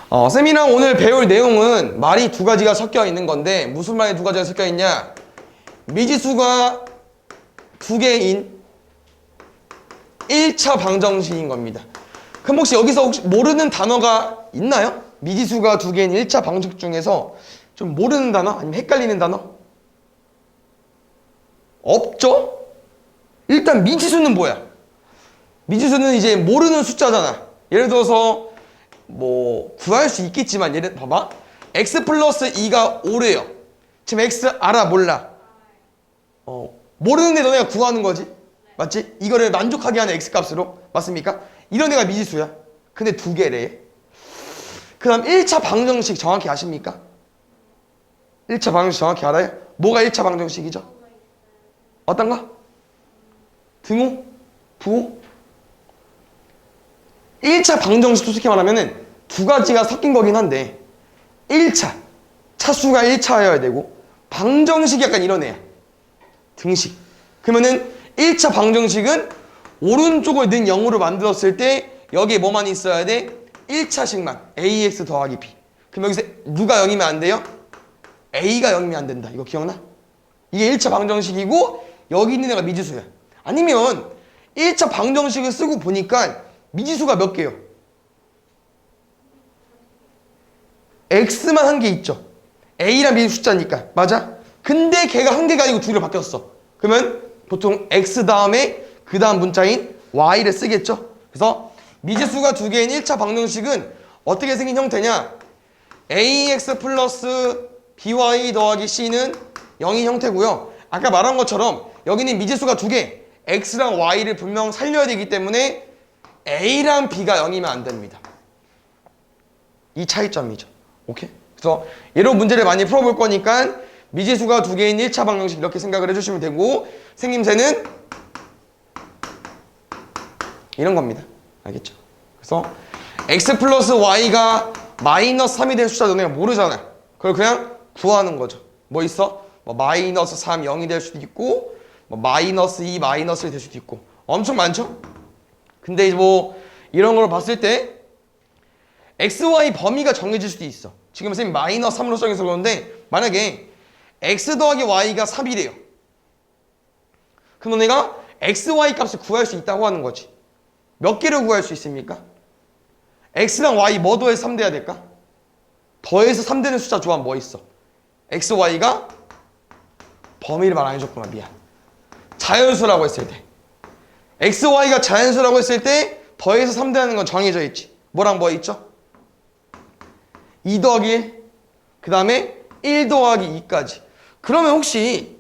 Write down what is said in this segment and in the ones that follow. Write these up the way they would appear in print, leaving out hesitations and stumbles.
쌤이랑 오늘 배울 내용은 말이 두 가지가 섞여 있는 건데 무슨 말이 두 가지가 섞여 있냐? 미지수가 두 개인 1차 방정식인 겁니다. 그럼 혹시 여기서 모르는 단어가 있나요? 미지수가 두 개인 1차 방정식 중에서 좀 모르는 단어? 아니면 헷갈리는 단어? 없죠? 일단 미지수는 뭐야? 미지수는 이제 모르는 숫자잖아. 예를 들어서 뭐 구할 수 있겠지만 예를 봐봐. x 플러스 2가 5래요. 지금 x 알아 몰라? 모르는데 너네가 구하는 거지. 맞지? 이거를 만족하게 하는 x 값으로. 맞습니까? 이런 애가 미지수야. 근데 두 개래. 그 다음 1차 방정식 정확히 아십니까? 1차 방정식 정확히 알아요? 뭐가 1차 방정식이죠? 어떤가? 등호? 부호? 1차 방정식 솔직히 말하면은 두 가지가 섞인 거긴 한데 1차 차수가 1차여야 되고 방정식이 약간 이런 애야. 등식. 그러면은 1차 방정식은 오른쪽을 는 0으로 만들었을 때 여기에 뭐만 있어야 돼? 1차식만 ax 더하기 b. 그럼 여기서 누가 0이면 안 돼요? a가 0이면 안 된다. 이거 기억나? 이게 1차 방정식이고 여기 있는 애가 미지수야. 아니면 1차 방정식을 쓰고 보니까 미지수가 몇 개요? x만 한 개 있죠. a랑 b는 숫자니까. 맞아? 근데 걔가 한 개가 아니고 두 개로 바뀌었어. 그러면 보통 x 다음에 그 다음 문자인 y를 쓰겠죠. 그래서 미지수가 두 개인 1차 방정식은 어떻게 생긴 형태냐? ax 플러스 by 더하기 c는 0인 형태고요. 아까 말한 것처럼 여기는 미지수가 두 개, x랑 y를 분명 살려야 되기 때문에 a랑 b가 0이면 안 됩니다. 이 차이점이죠. 오케이? 그래서 얘로 문제를 많이 풀어볼 거니까 미지수가 두 개인 1차 방정식 이렇게 생각을 해주시면 되고 생김새는 이런 겁니다. 알겠죠? 그래서 x 플러스 y가 마이너스 3이 될 숫자 너네가 모르잖아. 그걸 그냥 구하는 거죠. 뭐 있어? 뭐 마이너스 3, 0이 될 수도 있고 뭐 마이너스 2, 마이너스 1이 될 수도 있고 엄청 많죠? 근데 뭐 이런 걸 봤을 때 x, y 범위가 정해질 수도 있어. 지금 선생님 마이너스 3으로 정해서 그러는데 만약에 x 더하기 y가 3이래요. 그럼 너네가 x, y 값을 구할 수 있다고 하는 거지. 몇 개를 구할 수 있습니까? x랑 y 뭐 더해서 3 돼야 될까? 더해서 3 되는 숫자 조합 뭐 있어? x, y가 범위를 말 안 해줬구나. 미안. 자연수라고 했을 때 x, y가 자연수라고 했을 때 더해서 3 되는 건 정해져 있지. 뭐랑 뭐 있죠? 2 더하기 1, 그 다음에 1 더하기 2까지. 그러면 혹시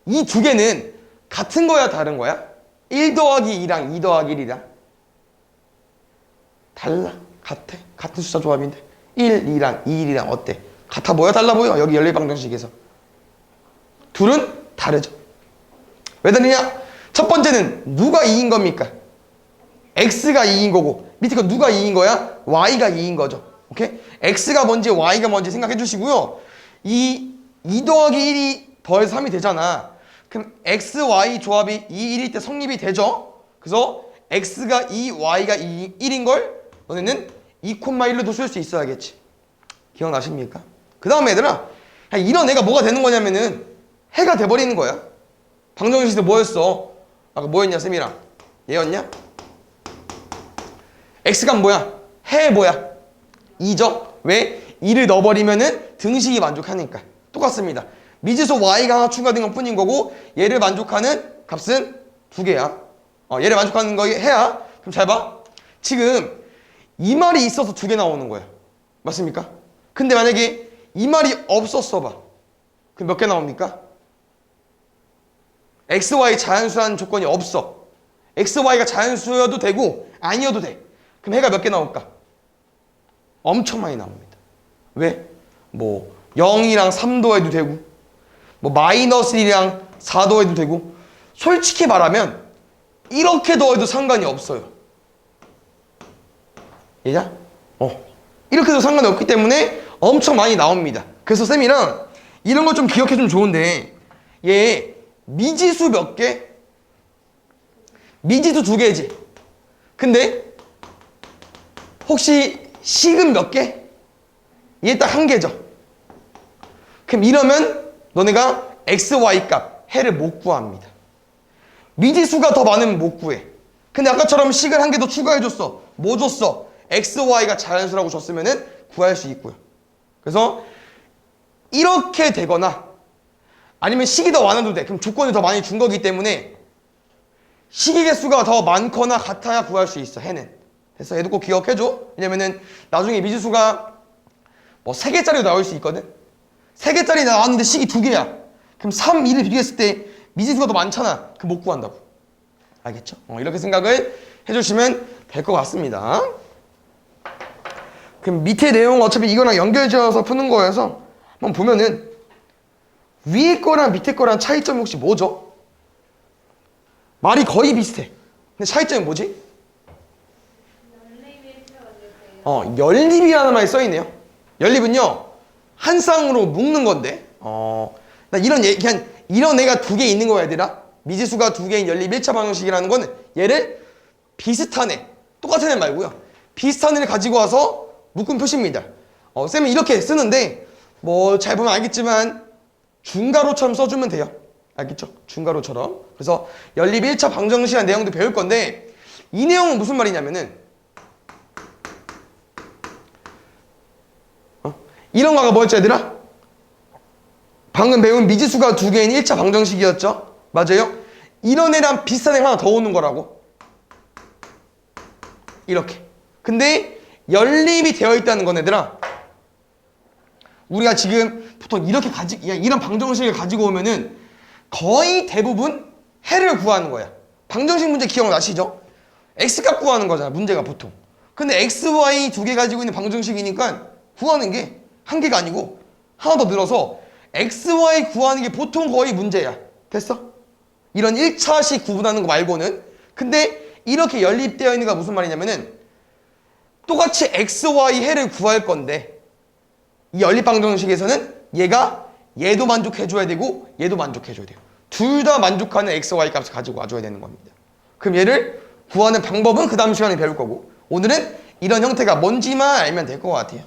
이 두 개는 같은 거야 다른 거야? 1 더하기 2랑 2 더하기 1이랑 달라. 같아. 같은 숫자 조합인데 1, 2랑 2, 1이랑 어때? 같아 보여? 달라 보여? 여기 연립방정식에서 둘은 다르죠. 왜 다르냐? 첫 번째는 누가 2인 겁니까? x가 2인 거고 밑에 거 누가 2인 거야? y가 2인 거죠. 오케이? x가 뭔지 y가 뭔지 생각해 주시고요. 이 2 더하기 1이 더해서 3이 되잖아. 그럼 x, y 조합이 2, 1일 때 성립이 되죠. 그래서 x가 2, y가 2, 1인 걸 너네는 2,1로도 쓸 수 있어야겠지. 기억나십니까? 그 다음에 얘들아 이런 애가 뭐가 되는 거냐면은 해가 돼버리는 거야. 방정식에서 뭐였어? 아까 뭐였냐 쌤이랑? 얘였냐? x가 뭐야? 해 뭐야? 2죠? 왜? 2를 넣어버리면은 등식이 만족하니까. 똑같습니다. 미지수 y가 하나 추가된 것 뿐인 거고 얘를 만족하는 값은 두 개야. 얘를 만족하는 거 해야. 그럼 잘 봐. 지금 이 말이 있어서 두 개 나오는 거야. 맞습니까? 근데 만약에 이 말이 없었어 봐. 그럼 몇 개 나옵니까? x, y 자연수라는 조건이 없어. x, y가 자연수여도 되고 아니어도 돼. 그럼 해가 몇 개 나올까? 엄청 많이 나옵니다. 왜? 뭐 0이랑 3 더해도 되고 뭐 마이너스 1이랑 4 더해도 되고 솔직히 말하면 이렇게 더해도 상관이 없어요. 얘냐? 이렇게 해도 상관이 없기 때문에 엄청 많이 나옵니다. 그래서 쌤이랑 이런 거 좀 기억해주면 좋은데 얘 미지수 몇 개? 미지수 두 개지. 근데 혹시 식은 몇 개? 이게 딱 한 개죠. 그럼 이러면 너네가 x, y 값 해를 못 구합니다. 미지수가 더 많으면 못 구해. 근데 아까처럼 식을 한 개 더 추가해줬어. 뭐 줬어? x, y가 자연수라고 줬으면은 구할 수 있고요. 그래서 이렇게 되거나 아니면 식이 더 많아도 돼. 그럼 조건이 더 많이 준 거기 때문에 식의 개수가 더 많거나 같아야 구할 수 있어. 해는. 그래서 얘도 꼭 기억해줘. 왜냐면은 나중에 미지수가 뭐 3개짜리로 나올 수 있거든. 3개짜리 나왔는데 식이 2개야. 그럼 3, 2를 비교했을 때 미지수가 더 많잖아. 그럼 못 구한다고. 알겠죠? 이렇게 생각을 해주시면 될 것 같습니다. 그럼 밑에 내용 어차피 이거랑 연결지어서 푸는 거여서 한번 보면은 위에 거랑 밑에 거랑 차이점이 혹시 뭐죠? 말이 거의 비슷해. 근데 차이점이 뭐지? 연립이라는 말이 써있네요. 연립은요 한 쌍으로 묶는 건데 나 그냥 이런 애가 2개 있는 거야 얘들아. 미지수가 2개인 연립 1차 방정식이라는 거는 얘를 비슷한 애, 똑같은 애 말고요. 비슷한 애를 가지고 와서 묶은 표시입니다. 쌤은 이렇게 쓰는데 뭐 잘 보면 알겠지만 중괄호처럼 써주면 돼요. 알겠죠? 중괄호처럼. 그래서 연립 1차 방정식이라는 내용도 배울 건데 이 내용은 무슨 말이냐면은 이런 거가 뭐였죠 얘들아? 방금 배운 미지수가 2개인 1차 방정식이었죠? 맞아요? 이런 애랑 비슷한 애가 하나 더 오는 거라고. 이렇게. 근데 연립이 되어 있다는 건 얘들아 우리가 지금 보통 이런 방정식을 가지고 오면은 거의 대부분 해를 구하는 거야. 방정식 문제 기억나시죠? x값 구하는 거잖아 문제가 보통. 근데 x, y 2개 가지고 있는 방정식이니까 구하는 게 한 개가 아니고 하나 더 늘어서 x, y 구하는 게 보통 거의 문제야. 됐어? 이런 1차식 구분하는 거 말고는. 근데 이렇게 연립되어 있는 거 무슨 말이냐면은 똑같이 x, y 해를 구할 건데 이 연립 방정식에서는 얘도 만족해줘야 되고 얘도 만족해줘야 돼요. 둘 다 만족하는 x, y 값을 가지고 와줘야 되는 겁니다. 그럼 얘를 구하는 방법은 그 다음 시간에 배울 거고 오늘은 이런 형태가 뭔지만 알면 될 것 같아요.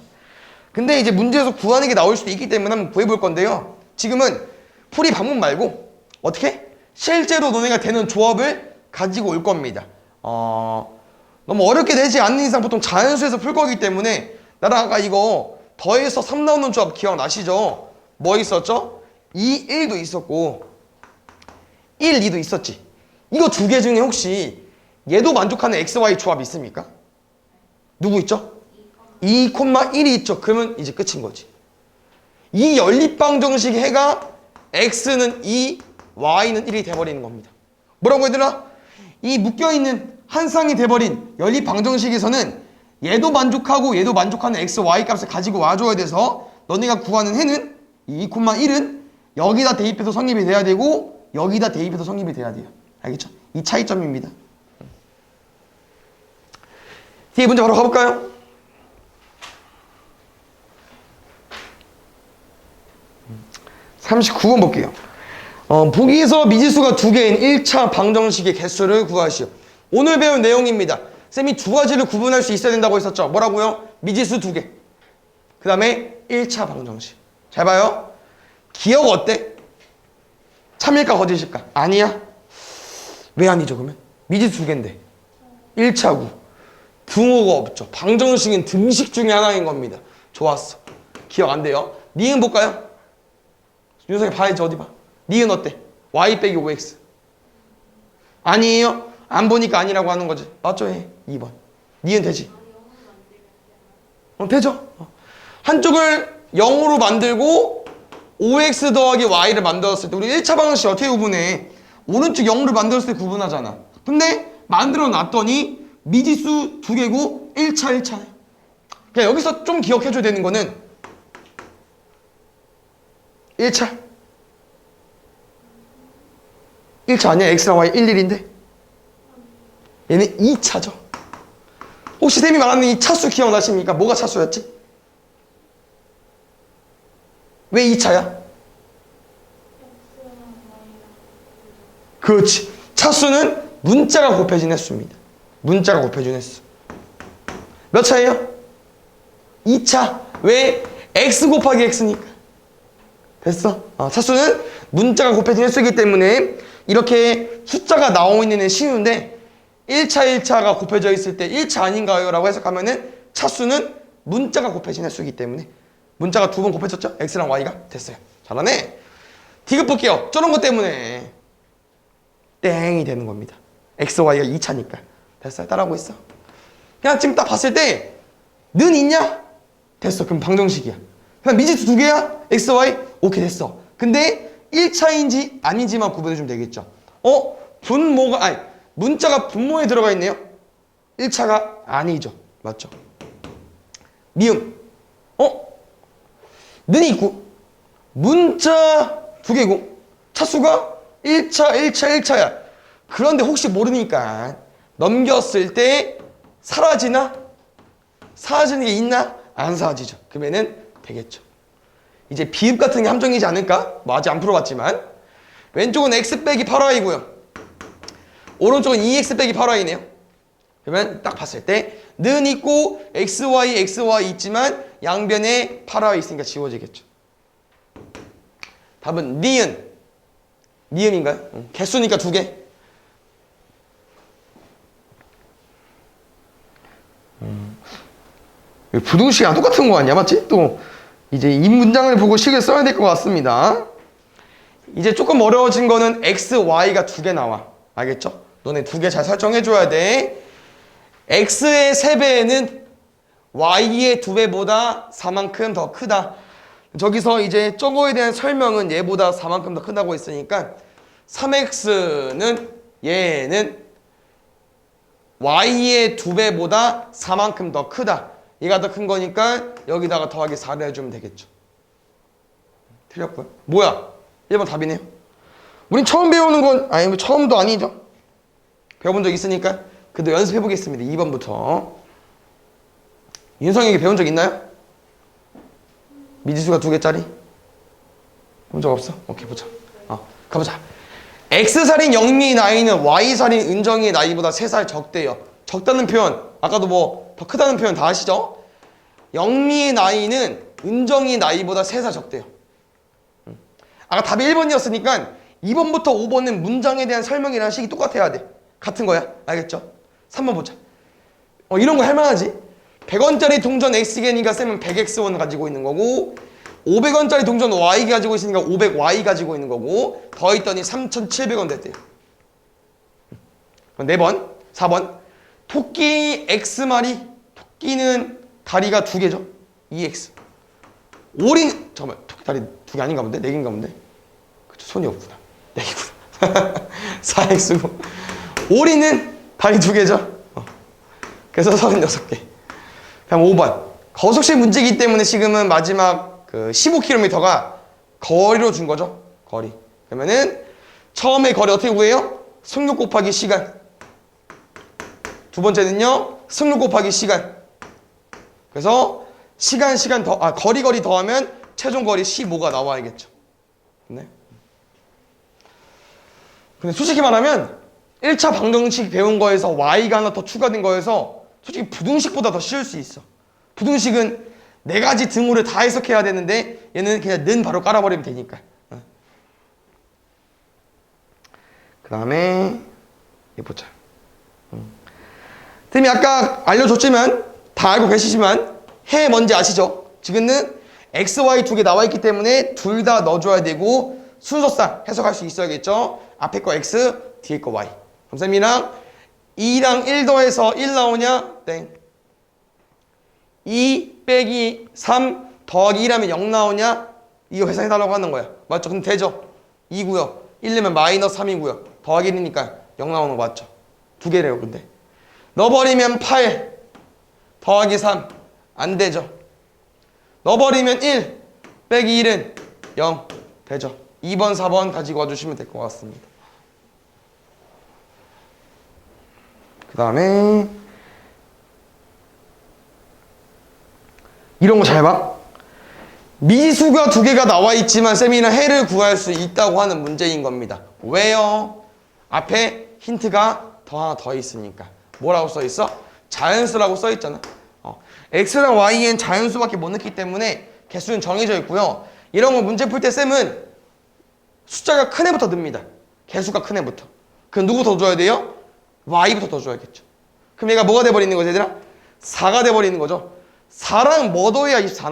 근데 이제 문제에서 구하는 게 나올 수도 있기 때문에 한번 구해볼 건데요. 지금은 풀이 방법 말고 어떻게? 실제로 너네가 되는 조합을 가지고 올 겁니다. 너무 어렵게 되지 않는 이상 보통 자연수에서 풀 거기 때문에 나랑 아까 이거 더해서 3 나오는 조합 기억나시죠? 뭐 있었죠? 2, 1도 있었고 1, 2도 있었지. 이거 2개 중에 혹시 얘도 만족하는 x, y 조합 있습니까? 누구 있죠? 2, 1이 있죠. 그러면 이제 끝인 거지. 이 연립방정식 해가 x는 2, y는 1이 돼버리는 겁니다. 뭐라고 얘들아? 이 묶여있는 한 쌍이 돼버린 연립방정식에서는 얘도 만족하고 얘도 만족하는 x, y 값을 가지고 와줘야 돼서 너네가 구하는 해는 2, 1은 여기다 대입해서 성립이 돼야 되고 여기다 대입해서 성립이 돼야 돼요. 알겠죠? 이 차이점입니다. 뒤에 문제 바로 가볼까요? 음. 39번 볼게요. 보기에서 미지수가 2개인 1차 방정식의 개수를 구하시오. 오늘 배운 내용입니다. 쌤이 2가지를 구분할 수 있어야 된다고 했었죠. 뭐라고요? 미지수 2개. 그 다음에 1차 방정식. 잘 봐요. 기억 어때? 참일까 거짓일까? 아니야? 왜 아니죠 그러면? 미지수 2개인데 1차구 등호가 없죠. 방정식은 등식 중에 하나인 겁니다. 좋았어. 기억 안 돼요? 니은 볼까요? 윤석이 봐야지. 어디 봐. 니은 어때? y 빼기 5x. 아니에요? 안 보니까 아니라고 하는 거지. 맞죠? 해. 2번. 니은 되지? 되죠? 한쪽을 0으로 만들고 5x 더하기 y를 만들었을 때 우리 1차 방정식 어떻게 구분해? 오른쪽 0을 만들었을 때 구분하잖아. 근데 만들어 놨더니 미지수 2개고 1차네. 그냥 여기서 좀 기억해줘야 되는 거는 1차 아니야? x랑 y 1, 1인데 얘는 2차죠. 혹시 쌤이 말하는 이 차수 기억나십니까? 뭐가 차수였지? 왜 2차야? 그렇지. 차수는 문자가 곱해진 횟수입니다. 문자가 곱해진 횟수. 몇 차예요? 2차. 왜? x 곱하기 x니까. 됐어? 차수는 문자가 곱해진 횟수이기 때문에 이렇게 숫자가 나오고 있는 애 쉬운데 1차 곱해져 있을 때 1차 아닌가요? 라고 해석하면은 차수는 문자가 곱해진 횟수이기 때문에 문자가 두 번 곱해졌죠? x랑 y가 됐어요. 잘하네. 디귿 볼게요. 저런 것 때문에 땡이 되는 겁니다. x, y가 2차니까. 됐어요. 따라하고 있어. 그냥 지금 딱 봤을 때 는 있냐? 됐어. 그럼 방정식이야. 그냥 미지수 두 개야? x, y? 오케이 됐어. 근데 1차인지 아닌지만 구분해주면 되겠죠. 분모가 아니 문자가 분모에 들어가 있네요. 1차가 아니죠. 맞죠? 미음. 는이 있고 문자 두 개고 차수가 1차야. 그런데 혹시 모르니까 넘겼을 때 사라지나? 사라지는 게 있나? 안 사라지죠. 그러면은 되겠죠. 이제 비읍 같은 게 함정이지 않을까? 뭐 아직 안 풀어봤지만 왼쪽은 x 빼기 8y고요. 오른쪽은 2x 빼기 8y네요. 그러면 딱 봤을 때 는 있고 xy 있지만 양변에 8y 있으니까 지워지겠죠. 답은 니은인가요? 개수니까 두 개. 부등식이 안 똑같은 거 아니야? 맞지? 또 이제 이 문장을 보고 식을 써야 될 것 같습니다. 이제 조금 어려워진 거는 x, y가 두 개 나와. 알겠죠? 너네 두 개 잘 설정해줘야 돼. x의 3배는 y의 2배보다 4만큼 더 크다. 저기서 이제 저거에 대한 설명은 얘보다 4만큼 더 크다고 했으니까 3x는 얘는 y의 2배보다 4만큼 더 크다. 얘가 더 큰 거니까 여기다가 더하기 4를 해주면 되겠죠. 틀렸고요. 뭐야? 1번 답이네요. 우린 처음 배우는 건 아니 처음도 아니죠. 배워본 적 있으니까 그래도 연습해 보겠습니다. 2번부터. 윤성에게 배운 적 있나요? 미지수가 2개짜리? 본 적 없어? 오케이 보자. 가보자. X살인 영미의 나이는 Y살인 은정이의 나이보다 3살 적대요. 적다는 표현, 아까도 뭐 더 크다는 표현 다 아시죠? 영미의 나이는 은정이의 나이보다 3살 적대요. 아까 답이 1번이었으니까 2번부터 5번은 문장에 대한 설명이랑 식이 똑같아야 돼. 같은 거야. 알겠죠? 3번 보자. 이런 거 할만하지? 100원짜리 동전 X개니까 쌤은 100X1 가지고 있는 거고 500원짜리 동전 Y 가지고 있으니까 500Y 가지고 있는 거고 더했더니 3,700원 됐대요. 4번, 4번 토끼 X마리 토끼는 다리가 2개죠? 2X 오리 잠깐만 토끼 다리 2개 아닌가 본데? 4개인가 본데? 그쵸 손이 없구나 4개구나 4X고 오리는 다리 2개죠? 그래서 36개. 그럼 5번. 거속식 문제이기 때문에 지금은 마지막 그 15km가 거리로 준 거죠. 거리. 그러면은 처음에 거리 어떻게 구해요? 승률 곱하기 시간. 두 번째는요. 승률 곱하기 시간. 그래서 시간 더 거리 더하면 최종 거리 15가 나와야겠죠. 네. 근데 솔직히 말하면 1차 방정식 배운 거에서 y가 하나 더 추가된 거에서 솔직히 부등식보다 더 쉬울 수 있어. 부등식은 4가지 등호를 다 해석해야 되는데 얘는 그냥 는 바로 깔아버리면 되니까. 그 다음에 얘 보자. 쌤이 아까 알려줬지만 다 알고 계시지만 해 뭔지 아시죠? 지금은 x, y 2개 나와 있기 때문에 둘 다 넣어줘야 되고 순서상 해석할 수 있어야겠죠? 앞에 거 x, 뒤에 거 y. 그럼 쌤이랑 2랑 1 더해서 1 나오냐? 땡. 2 빼기 3 더하기 1하면 0 나오냐? 이거 계산해달라고 하는 거야. 맞죠? 그럼 되죠? 2고요. 1 넣으면 마이너스 3이고요. 더하기 1이니까 0 나오는 거 맞죠? 2개래요, 근데. 넣어버리면 8 더하기 3 안 되죠? 넣어버리면 1 빼기 1은 0 되죠? 2번, 4번 가지고 와주시면 될 것 같습니다. 그 다음에 이런 거 잘 봐. 미지수가 2개가 나와 있지만 쌤이는 해를 구할 수 있다고 하는 문제인 겁니다. 왜요? 앞에 힌트가 하나 더 있으니까. 뭐라고 써 있어? 자연수라고 써 있잖아. x랑 y엔 자연수밖에 못 넣기 때문에 개수는 정해져 있고요. 이런 거 문제 풀 때 쌤은 숫자가 큰 애부터 늡니다. 개수가 큰 애부터. 그럼 누구부터 더 줘야 돼요? y부터 더 줘야겠죠. 그럼 얘가 뭐가 돼버리는 거죠, 얘들아? 4가 돼버리는 거죠. 4랑 뭐 더해야 24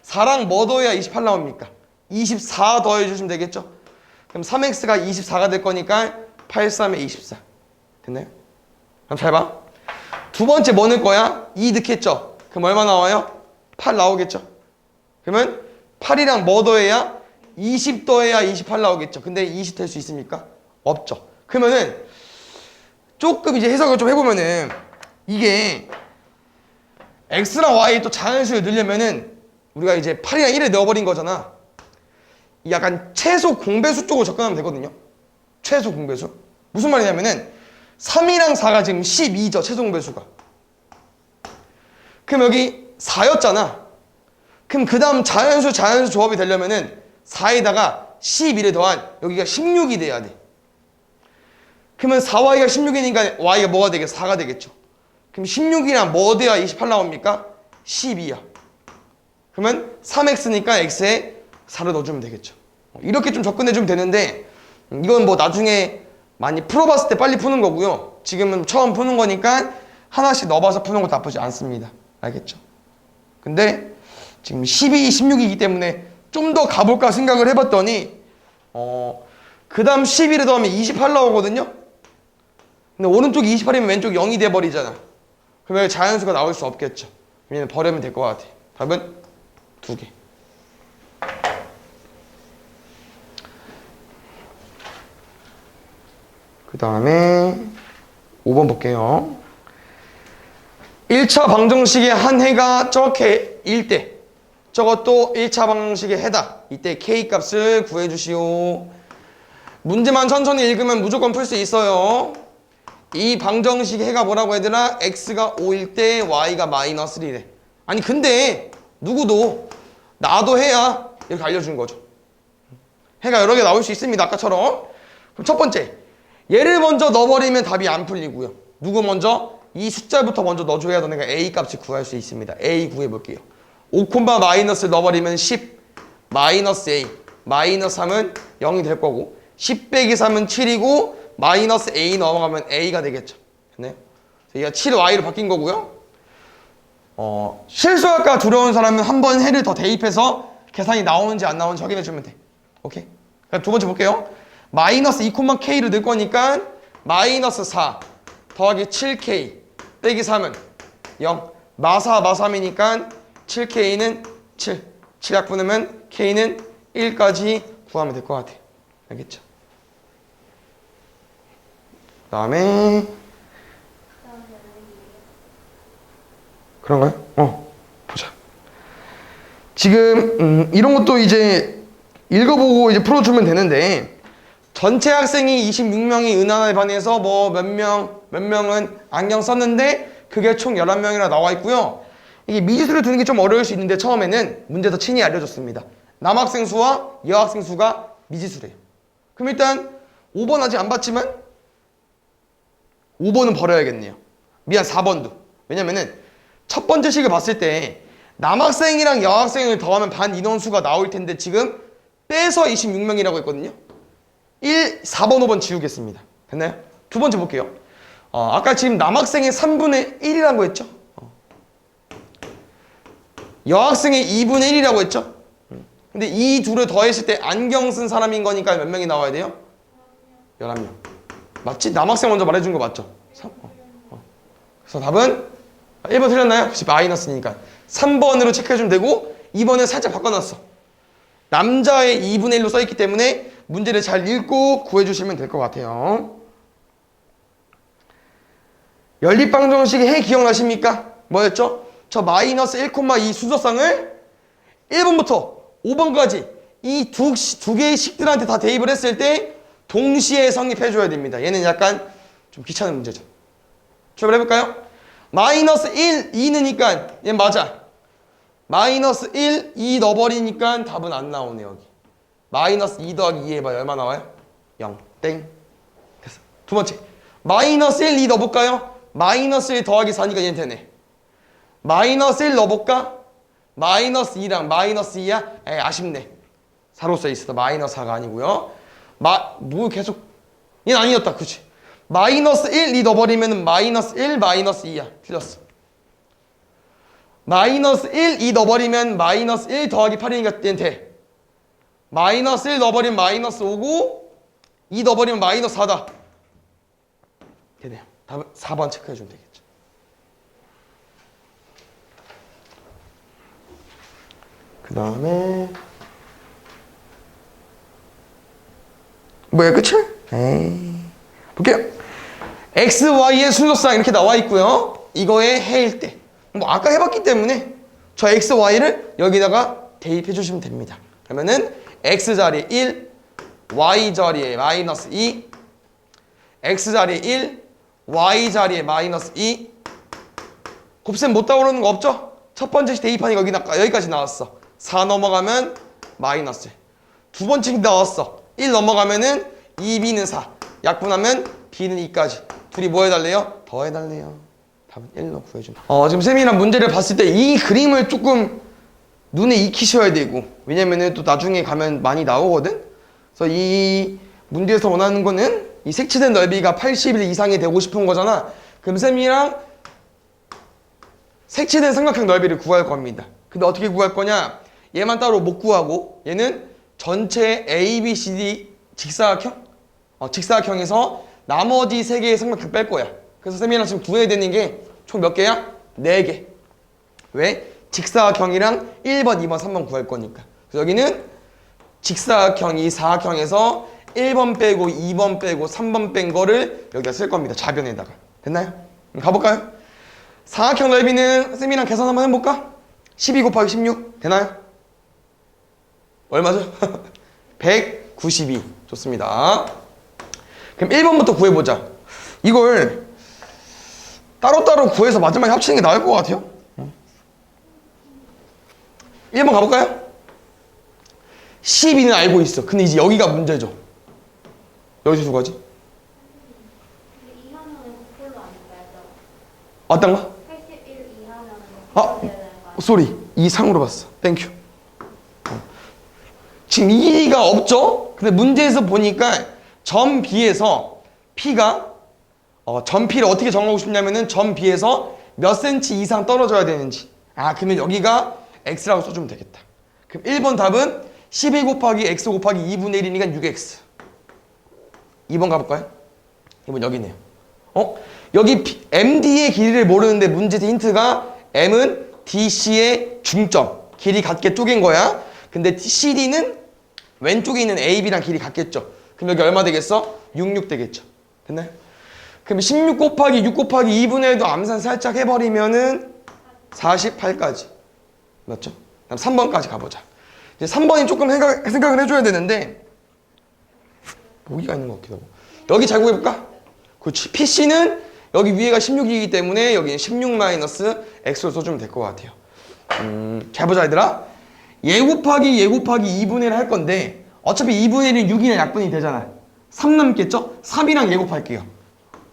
4랑 뭐 더해야 28 나옵니까? 24 더해주시면 되겠죠. 그럼 3x가 24가 될 거니까 8, 3에 24. 됐나요? 그럼 잘 봐. 두 번째 뭐 넣을 거야? 2 넣겠죠. 그럼 얼마 나와요? 8 나오겠죠. 그러면 8이랑 뭐 더해야? 20 더해야 28 나오겠죠. 근데 20 될 수 있습니까? 없죠. 그러면은 조금 이제 해석을 좀 해보면은 이게 x랑 y 또 자연수를 넣으려면은 우리가 이제 8이랑 1을 넣어버린 거잖아. 약간 최소 공배수 쪽으로 접근하면 되거든요. 최소 공배수. 무슨 말이냐면은 3이랑 4가 지금 12죠. 최소 공배수가. 그럼 여기 4였잖아. 그럼 그 다음 자연수 조합이 되려면은 4에다가 11에 더한 여기가 16이 돼야 돼. 그러면 4y가 16이니까 y가 뭐가 되겠어? 4가 되겠죠. 그럼 16이랑 뭐 돼야 28 나옵니까? 12야. 그러면 3x니까 x에 4를 넣어주면 되겠죠. 이렇게 좀 접근해주면 되는데 이건 뭐 나중에 많이 풀어봤을 때 빨리 푸는 거고요. 지금은 처음 푸는 거니까 하나씩 넣어봐서 푸는 것도 나쁘지 않습니다. 알겠죠? 근데 지금 12, 16이기 때문에 좀 더 가볼까 생각을 해봤더니 그 다음 11에 더하면 28 나오거든요. 근데 오른쪽이 28이면 왼쪽이 0이 돼버리잖아. 그러면 자연수가 나올 수 없겠죠. 그러면 버리면 될 것 같아. 답은 2개. 그 다음에 5번 볼게요. 1차 방정식의 한 해가 저렇게 1대 저것도 1차 방정식의 해다. 이때 K값을 구해주시오. 문제만 천천히 읽으면 무조건 풀 수 있어요. 이 방정식의 해가 뭐라고 얘들아? X가 5일 때 Y가 마이너스 1이래. 아니 근데 누구도 나도 해야 이렇게 알려준 거죠. 해가 여러 개 나올 수 있습니다. 아까처럼. 그럼 첫 번째 얘를 먼저 넣어버리면 답이 안 풀리고요. 누구 먼저? 이 숫자부터 먼저 넣어줘야 너네가 A 값을 구할 수 있습니다. A 구해볼게요. 5, 마이너스를 넣어버리면 10 마이너스 A 마이너스 3은 0이 될 거고 10 빼기 3은 7이고 마이너스 A 넘어가면 A가 되겠죠. 네? 얘가 7Y로 바뀐 거고요. 실수할까 두려운 사람은 한 번 해를 더 대입해서 계산이 나오는지 안 나오는지 확인해주면 돼. 오케이? 그럼 두 번째 볼게요. 마이너스 2, K를 넣을 거니까 마이너스 4 더하기 7K 빼기 3은 0 마사 마3이니까 7K는 7 7약분하면 K는 1까지 구하면 될 것 같아. 알겠죠? 그 다음에 그런가요? 보자. 지금 이런 것도 이제 읽어보고 이제 풀어주면 되는데 전체 학생이 26명이 은하에 반해서 뭐 몇 명은 안경 썼는데 그게 총 11명이나 나와 있고요. 이게 미지수를 두는 게 좀 어려울 수 있는데 처음에는 문제에서 친히 알려줬습니다. 남학생 수와 여학생 수가 미지수래요. 그럼 일단 5번 아직 안 봤지만 5번은 버려야겠네요. 미안 4번도. 왜냐면은 첫 번째 식을 봤을 때 남학생이랑 여학생을 더하면 반 인원수가 나올 텐데 지금 빼서 26명이라고 했거든요. 4번, 5번 지우겠습니다. 됐나요? 두 번째 볼게요. 아까 지금 남학생의 3분의 1이라고 했죠? 여학생의 2분의 1이라고 했죠? 근데 이 둘을 더했을 때 안경 쓴 사람인 거니까 몇 명이 나와야 돼요? 11명. 맞지? 남학생 먼저 말해준 거 맞죠? 3. 그래서 답은 1번 틀렸나요? 혹시 마이너스니까 3번으로 체크해주면 되고 2번은 살짝 바꿔놨어. 남자의 2분의 1로 써있기 때문에 문제를 잘 읽고 구해주시면 될 것 같아요. 연립방정식의 해 기억나십니까? 뭐였죠? 저 마이너스 1,2 수저쌍을 1번부터 5번까지 이 두 개의 식들한테 다 대입을 했을 때 동시에 성립해줘야 됩니다. 얘는 약간 좀 귀찮은 문제죠. 출발해볼까요? 마이너스 1, 2 넣으니까 얘 맞아. 마이너스 1, 2 넣어버리니까 답은 안 나오네 여기. 마이너스 2 더하기 2 해봐요. 얼마 나와요? 0. 땡. 됐어. 두 번째. 마이너스 1, 2 넣어볼까요? 마이너스 1 더하기 4니까 얘는 되네. 마이너스 1 넣어볼까? 마이너스 2랑 마이너스 2야? 에이, 아쉽네. 4로 써 있어. 마이너스 4가 아니고요. 뭐 계속 얘는 아니었다. 그치? 마이너스 1 이 넣어버리면 마이너스 1 마이너스 2야. 틀렸어. 마이너스 1 이 넣어버리면 마이너스 1 더하기 8이니까 얘는 돼. 마이너스 1 넣어버리면 마이너스 5고 2 넣어버리면 마이너스 4다. 되네요. 답은 4번 체크해주면 되겠죠. 그 다음에 뭐야 끝이야? 에이. 볼게요. x, y의 순서상 이렇게 나와 있고요. 이거의 해일 때. 뭐 아까 해봤기 때문에 저 x, y를 여기다가 대입해 주시면 됩니다. 그러면은 x 자리에 1, y 자리에 마이너스 2, x 자리에 1, y 자리에 마이너스 2. 곱셈 못 따오르는 거 없죠? 첫 번째 대입하니까 여기까지 나왔어. 4 넘어가면 마이너스. 두 번째 나왔어. 1 넘어가면은 2b는 4. 약분하면 b는 2까지. 둘이 뭐 해달래요? 더 해달래요. 답은 1로 구해줍니다. 지금 쌤이랑 문제를 봤을 때 이 그림을 조금 눈에 익히셔야 되고, 왜냐면은 또 나중에 가면 많이 나오거든? 그래서 이 문제에서 원하는 거는 이 색칠된 넓이가 80일 이상이 되고 싶은 거잖아. 그럼 쌤이랑 색칠된 삼각형 넓이를 구할 겁니다. 근데 어떻게 구할 거냐? 얘만 따로 못 구하고 얘는 전체 A, B, C, D 직사각형? 직사각형에서 나머지 3개의 삼각형 뺄 거야. 그래서 쌤이랑 지금 구해야 되는 게 총 몇 개야? 4개. 왜? 직사각형이랑 1번, 2번, 3번 구할 거니까. 그래서 여기는 직사각형이 사각형에서 1번 빼고 2번 빼고 3번 뺀 거를 여기다 쓸 겁니다. 좌변에다가. 됐나요? 가볼까요? 사각형 넓이는 쌤이랑 계산 한번 해볼까? 12 곱하기 16 되나요? 얼마죠? 192. 좋습니다. 그럼 1번부터 구해보자. 이걸 따로따로 구해서 마지막에 합치는 게 나을 것 같아요. 1번 가볼까요? 12는 알고 있어. 근데 이제 여기가 문제죠. 여기서 누가지? 어떤 거? 81 이하면 쏘리. 이상으로 봤어. 땡큐. 지금 2가 없죠? 근데 문제에서 보니까 점 B에서 P가 점 P를 어떻게 정하고 싶냐면은 점 B에서 몇 cm 이상 떨어져야 되는지. 그러면 여기가 X라고 써주면 되겠다. 그럼 1번 답은 12 곱하기 X 곱하기 2분의 1이니까 6X. 2번 가볼까요? 2번 여기네요. 여기 MD의 길이를 모르는데 문제 힌트가 M은 DC의 중점. 길이 같게 쪼갠 거야. 근데 CD는 왼쪽에 있는 AB랑 길이 같겠죠. 그럼 여기 얼마 되겠어? 66 되겠죠. 됐나요? 그럼 16 곱하기 6 곱하기 2분의 1도 암산 살짝 해버리면은 48까지. 맞죠? 그럼 3번까지 가보자. 이제 3번이 조금 생각을 해줘야 되는데 여기가 있는 것 같기도 하고. 여기 잘 구해볼까? 그렇지. PC는 여기 위에가 16이기 때문에 여기는 16 마이너스 X로 써주면 될 것 같아요. 잘 보자 얘들아. 얘 곱하기 2분의 1 할 건데 어차피 2분의 1은 6이나 약분이 되잖아. 3 남겠죠? 3이랑 얘 곱할게요.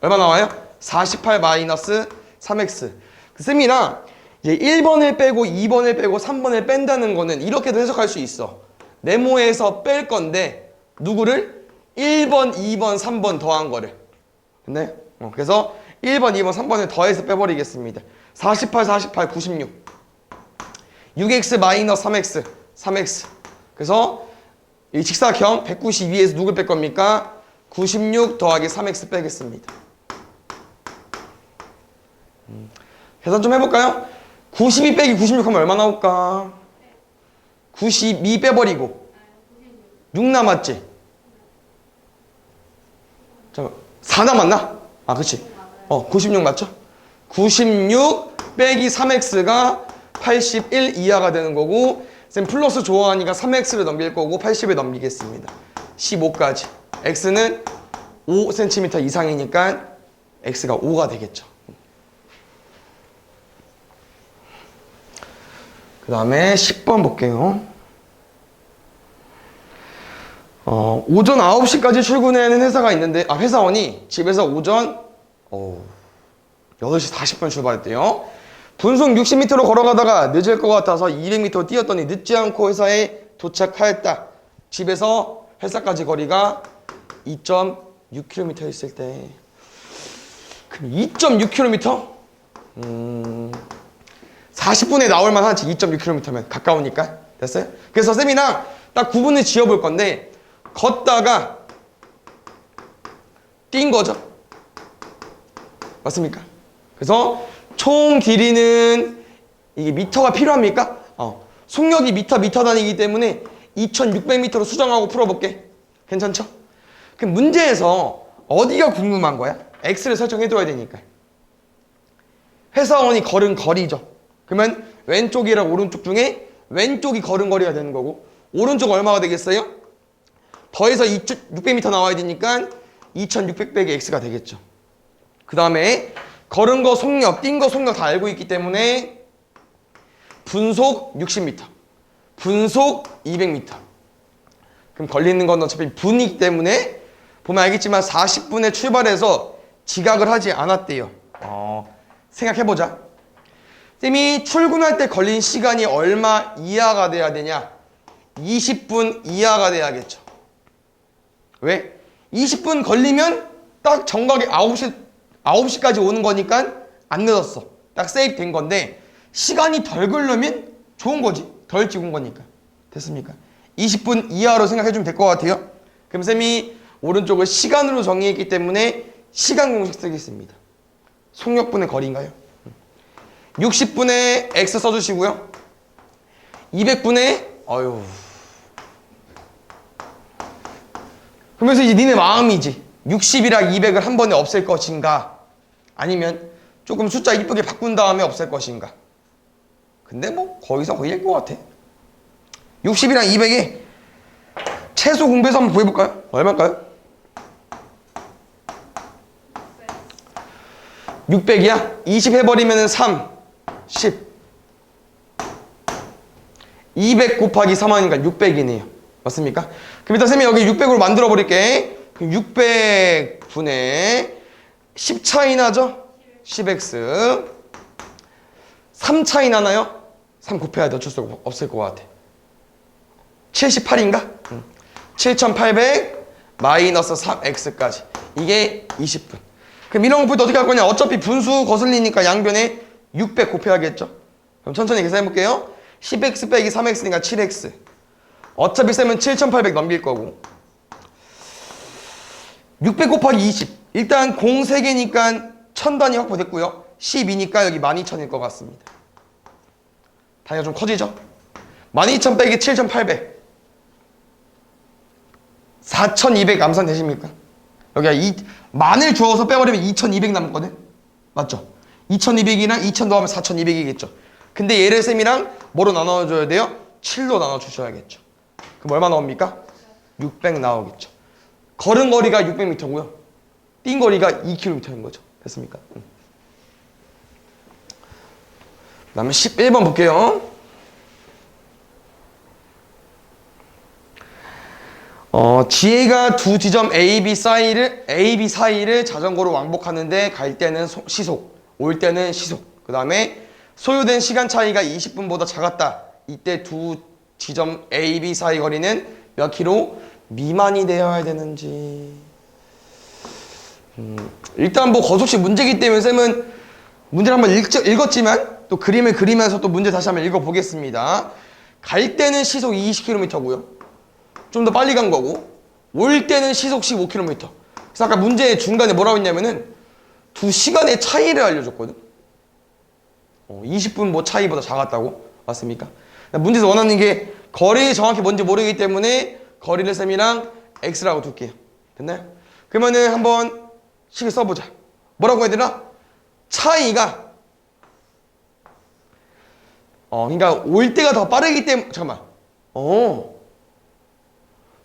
얼마 나와요? 48 마이너스 3x. 쌤이랑 이제 1번을 빼고 2번을 빼고 3번을 뺀다는 거는 이렇게도 해석할 수 있어. 네모에서 뺄 건데 누구를? 1번, 2번, 3번 더한 거를. 됐나요? 그래서 1번, 2번, 3번을 더해서 빼버리겠습니다. 48, 48, 96. 6x 마이너스 3x. 3x. 그래서 이 직사각형 192에서 누굴 뺄 겁니까? 96 더하기 3x 빼겠습니다. 계산 좀 해볼까요? 92 빼기 96 하면 얼마 나올까? 92 빼버리고 6 남았지? 잠깐 4 남았나? 그치? 96 맞죠? 96 빼기 3x가 81 이하가 되는 거고 쌤 플러스 좋아하니까 3x를 넘길 거고 80을 넘기겠습니다. 15까지. x는 5cm 이상이니까 x가 5가 되겠죠. 그 다음에 10번 볼게요. 오전 9시까지 출근하는 회사가 있는데 회사원이 집에서 오전 8시 40분 출발했대요. 분속 60m로 걸어가다가 늦을 것 같아서 200m 뛰었더니 늦지 않고 회사에 도착하였다. 집에서 회사까지 거리가 2.6km 있을 때. 그럼 2.6km? 40분에 나올만 하지. 2.6km면 가까우니까. 됐어요? 그래서 쌤이랑 딱 구분을 지어볼 건데 걷다가 뛴 거죠. 맞습니까? 그래서 총 길이는 이게 미터가 필요합니까? 속력이 미터 단위이기 때문에 2600m로 수정하고 풀어볼게. 괜찮죠? 그럼 문제에서 어디가 궁금한 거야? X를 설정해둬야 되니까. 회사원이 걸은 거리죠. 그러면 왼쪽이랑 오른쪽 중에 왼쪽이 걸은 거리가 되는 거고 오른쪽 얼마가 되겠어요? 더해서 600m 나와야 되니까 2600 빼기 X가 되겠죠. 그 다음에 걸은 거 속력, 뛴 거 속력 다 알고 있기 때문에 분속 60m, 분속 200m. 그럼 걸리는 건 어차피 분이기 때문에 보면 알겠지만 40분에 출발해서 지각을 하지 않았대요. 생각해보자. 쌤이 출근할 때 걸린 시간이 얼마 이하가 돼야 되냐? 20분 이하가 돼야겠죠. 왜? 20분 걸리면 딱 정각에 9시까지 오는 거니까 안 늦었어. 딱 세이프 된 건데 시간이 덜 걸리면 좋은 거지. 덜 찍은 거니까. 됐습니까? 20분 이하로 생각해주면 될 것 같아요. 그럼 쌤이 오른쪽을 시간으로 정의했기 때문에 시간 공식 쓰겠습니다. 속력분의 거리인가요? 60분의 X 써주시고요. 200분의 그러면서 이제 니네 마음이지. 60이랑 200을 한 번에 없앨 것인가 아니면 조금 숫자 이쁘게 바꾼 다음에 없앨 것인가. 근데 뭐 거기서 거의 일 것 같아. 60이랑 200에 최소 공배수 한번 구해볼까요? 얼마일까요? 600이야? 20 해버리면 3, 10 200 곱하기 3하니까 600이네요. 맞습니까? 그럼 일단 쌤이 여기 600으로 만들어 버릴게. 600분의 10 차이 나죠? 10x 3 차이 나나요? 3 곱해야 돼. 어쩔 수 없을 것 같아. 78인가? 7800 마이너스 3x까지. 이게 20분. 그럼 이런 것부터 어떻게 할 거냐? 어차피 분수 거슬리니까 양변에 600 곱해야겠죠? 그럼 천천히 계산해볼게요. 10x 빼기 3x니까 7x. 어차피 쌤은 7800 넘길 거고 600 곱하기 20. 일단 공 3개니까 1000단위 확보됐고요. 12니까 여기 12000일 것 같습니다. 단위가 좀 커지죠? 12000 빼기 7800 4200 암산되십니까? 여기가 만을 주어서 빼버리면 2200 남거든? 맞죠? 2200이랑 2000 더하면 4200이겠죠? 근데 얘를 쌤이랑 뭐로 나눠줘야 돼요? 7로 나눠주셔야겠죠. 그럼 얼마 나옵니까? 600 나오겠죠. 걸은 거리가 600m고요. 뛴 거리가 2km인 거죠. 됐습니까? 그 다음에 11번 볼게요. 지혜가 두 지점 A, B 사이를 자전거로 왕복하는데 갈 때는 시속, 올 때는 시속. 그 다음에 소요된 시간 차이가 20분보다 작았다. 이때 두 지점 A, B 사이 거리는 몇 킬로 미만이 되어야 되는지. 일단 뭐 거속식 문제이기 때문에 쌤은 문제를 한번 읽었지만 또 그림을 그리면서 또 문제 다시 한번 읽어보겠습니다. 갈 때는 시속 20km고요. 좀 더 빨리 간 거고 올 때는 시속 15km. 그래서 아까 문제 중간에 뭐라고 했냐면은 두 시간의 차이를 알려줬거든. 20분 뭐 차이보다 작았다고. 맞습니까? 문제에서 원하는 게 거리 정확히 뭔지 모르기 때문에 거리를 쌤이랑 x라고 둘게요. 됐나요? 그러면은 한번 식을 써보자. 뭐라고 해야 되나? 차이가 그러니까 올 때가 더 빠르기 때문에 잠깐만.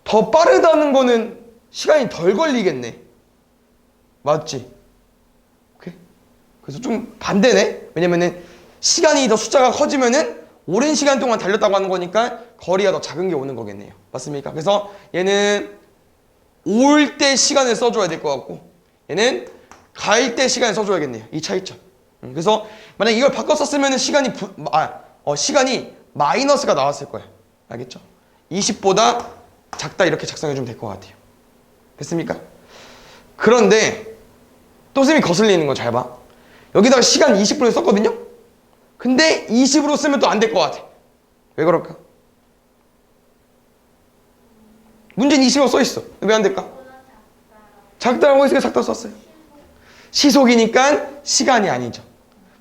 더 빠르다는 거는 시간이 덜 걸리겠네. 맞지? 오케이? 그래서 좀 반대네. 왜냐면은 시간이 더 숫자가 커지면은 오랜 시간 동안 달렸다고 하는 거니까 거리가 더 작은 게 오는 거겠네요. 맞습니까? 그래서 얘는 올 때 시간을 써줘야 될 것 같고 얘는 갈 때 시간을 써줘야겠네요. 이 차이점. 그래서 만약 이걸 바꿔 썼으면 시간이 마이너스가 나왔을 거예요. 알겠죠? 20보다 작다 이렇게 작성해주면 될 것 같아요. 됐습니까? 그런데 또 쌤이 거슬리는 거 잘 봐. 여기다가 시간 20분을 썼거든요? 근데 20으로 쓰면 또 안 될 것 같아. 왜 그럴까? 문제는 20으로 써있어. 왜 안 될까? 작다라고 했으니까 작다 썼어요. 시속이니까 시간이 아니죠.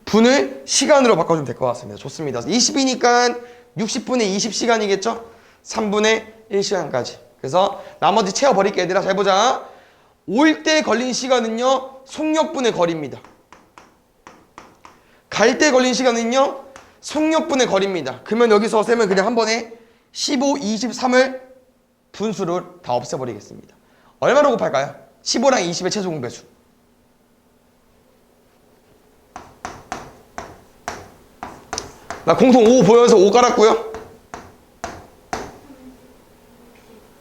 분을 시간으로 바꿔주면 될 것 같습니다. 좋습니다. 20이니까 60분의 20시간이겠죠? 3분의 1시간까지. 그래서 나머지 채워버릴게 얘들아. 잘 보자. 올 때 걸린 시간은요. 속력분의 거리입니다. 갈 때 걸린 시간은요. 속력분의 거리입니다. 그러면 여기서 쌤은 그냥 한 번에 15, 23을 분수를 다 없애버리겠습니다. 얼마로 곱할까요? 15랑 20의 최소 공배수. 나 공통 5 보여서 5 깔았고요.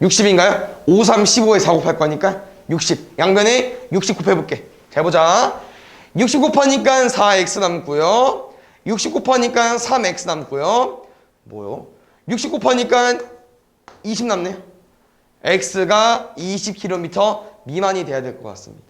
60인가요? 5, 3, 15에 4 곱할 거니까 60. 양변에 60 곱해볼게. 잘 보자. 60 곱하니까 4x 남고요. 60 곱하니까 3x 남고요. 뭐요? 60 곱하니까 20 남네요. x가 20km 미만이 돼야 될 것 같습니다.